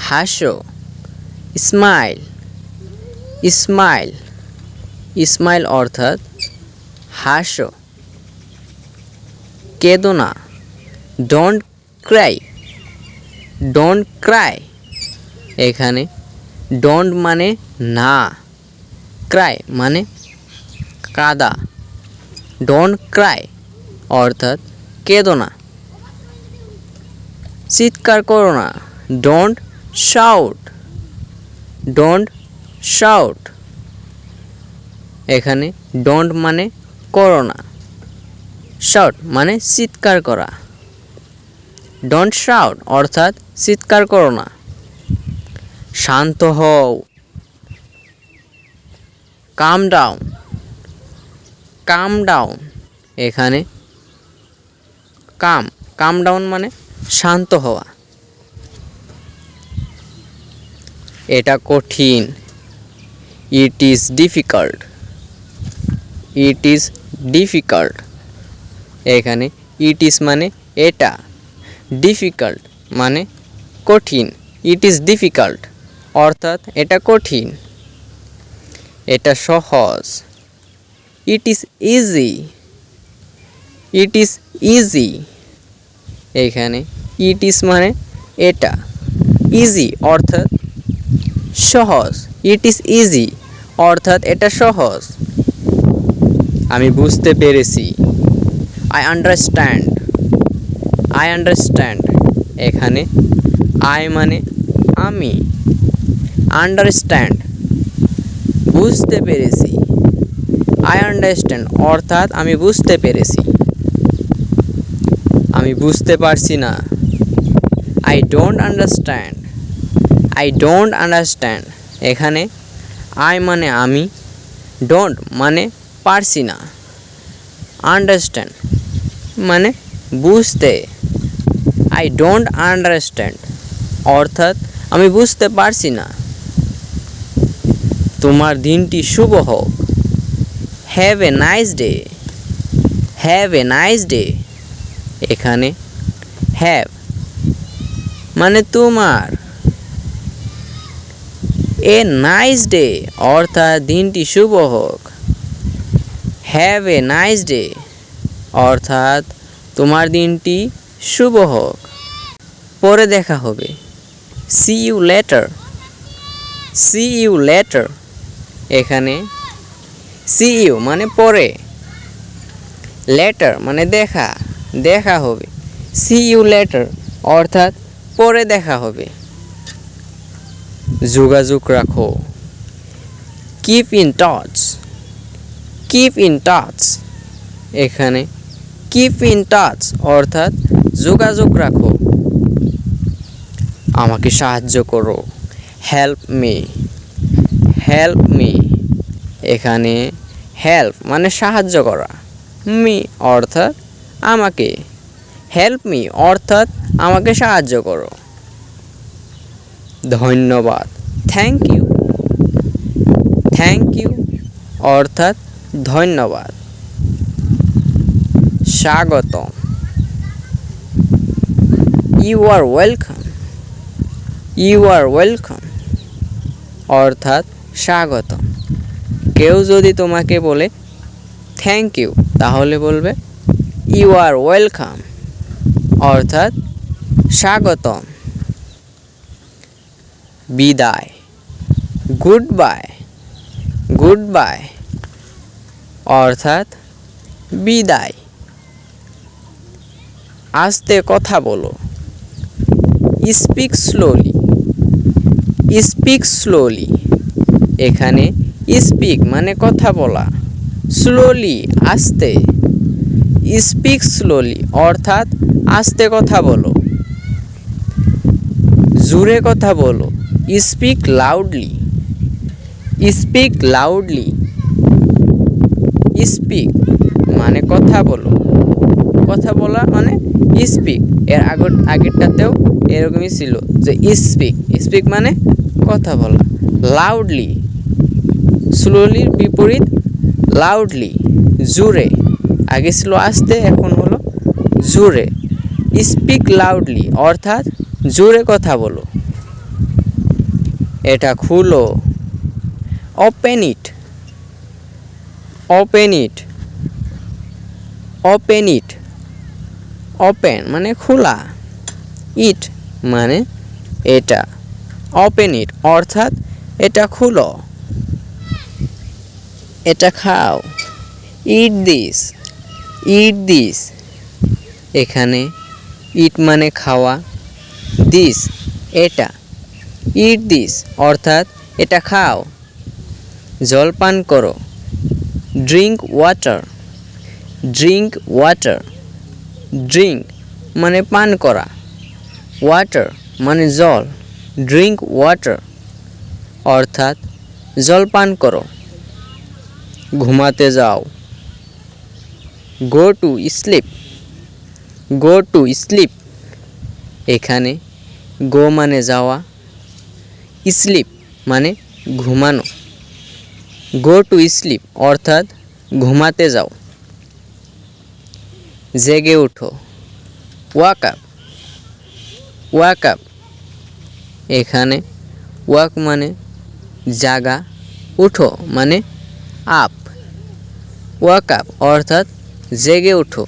হাসো। Smile, smile, smile অর্থাৎ হাসো। কেঁদো না। Don't Cry, don't Cry. এখানে ডোন্ট মানে না, ক্রাই মানে কাঁদা। ডোন্ট ক্রাই অর্থাৎ কেঁদো না। চিৎকার করো না। Don't shout, don't shout. এখানে ডোন্ট মানে করো না, শাউট মানে চিৎকার করা। ডোন্ট শাউট অর্থাৎ চিৎকার করো না। শান্ত হও। কাম ডাউন, কাম ডাউন। এখানে কাম ডাউন মানে শান্ত হওয়া। এটা কঠিন। It is difficult, it is difficult. এখানে ইট ইজ মানে এটা, ডিফিকাল্ট মানে কঠিন। ইট ইজ ডিফিকাল্ট অর্থাৎ এটা কঠিন। এটা সহজ। It is easy, it is easy. এখানে ইট ইজ মানে এটা, ইজি অর্থাৎ সহজ। ইট ইজ ইজি অর্থাৎ এটা সহজ। আমি বুঝতে পেরেছি। I understand, I understand. এখানে আই মানে আমি, আন্ডারস্ট্যান্ড বুঝতে পেরেছি। আই আন্ডারস্ট্যান্ড অর্থাৎ আমি বুঝতে পেরেছি। আমি বুঝতে পারছি না। I don't understand, I don't understand. এখানে আই মানে আমি, ডোন্ট মানে পারছি না, আন্ডারস্ট্যান্ড মানে বুঝতে। আই ডোন্ট আন্ডারস্ট্যান্ড অর্থাৎ আমি বুঝতে পারছি না। তোমার দিনটি শুভ হোক। Have a nice day, have a nice day. এখানে হ্যাভ মানে তোমার, এ নাইস ডে অর্থাৎ দিনটি শুভ হোক। হ্যাভ এ নাইস ডে অর্থাৎ তোমার দিনটি শুভ হোক। পরে দেখা হবে। See you later, see you later. এখানে সি ইউ মানে পরে, লেটার মানে দেখা, দেখা হবে। সি ইউ লেটার অর্থাৎ পরে দেখা হবে। যোগাযোগ রাখো। Keep in touch, keep in touch. এখানে কিপ ইন টাচ অর্থাৎ যোগাযোগ রাখো। আমাকে সাহায্য করো। Help me, help me. এখানে হেল্প মানে সাহায্য করা, মি অর্থাৎ আমাকে। হেল্প মি অর্থাৎ আমাকে সাহায্য করো। ধন্যবাদ। থ্যাংক ইউ, থ্যাংক ইউ অর্থাৎ ধন্যবাদ। স্বাগতম। You are welcome, you are welcome অর্থাৎ স্বাগতম। কেউ যদি তোমাকে বলে থ্যাংক ইউ তাহলে বলবে ইউ আর ওয়েলকাম অর্থাৎ স্বাগতম। বিদায়। গুড বাই, গুড বাই অর্থাৎ বিদায়। আস্তে কথা বলো। Speak slowly, speak slowly. এখানে স্পিক মানে কথা বলা, স্লোলি আস্তে। স্পিক স্লোলি অর্থাৎ আস্তে কথা বলো। জোরে কথা বলো। Speak loudly, speak loudly. Speak মানে কথা বলো, কথা বলা মানে স্পিক। এর আগেরটাতেও এরকমই ছিল যে স্পিক, স্পিক মানে কথা বলা। লাউডলি, স্লোলির বিপরীত লাউডলি জোরে। আগে ছিল আস্তে, এখন হলো জোরে। স্পিক লাউডলি অর্থাৎ জোরে কথা বলো। এটা খুলো। Open it, open it, open it. Open মানে খোলা, ইট মানে এটা। ওপেন ইট অর্থাৎ এটা খুলো। এটা খাও। ইট দিস, ইট দিস। এখানে ইট মানে খাওয়া, দিস এটা। ইট দিস অর্থাৎ এটা খাও। জল পান করো। Drink water, drink water. Drink মানে পান করা, ওয়াটার মানে জল। ড্রিঙ্ক ওয়াটার অর্থাৎ জল পান করো। ঘুমাতে যাও। Go to sleep, go to sleep. এখানে গো মানে যাওয়া, স্লিপ মানে ঘুমানো। গো টু স্লিপ অর্থাৎ ঘুমাতে যাও। জেগে ওঠো। Walk up, walk up. এখানে ওয়াক মানে জাগা, উঠো মানে আপ। ওয়াক আপ অর্থাৎ জেগে ওঠো।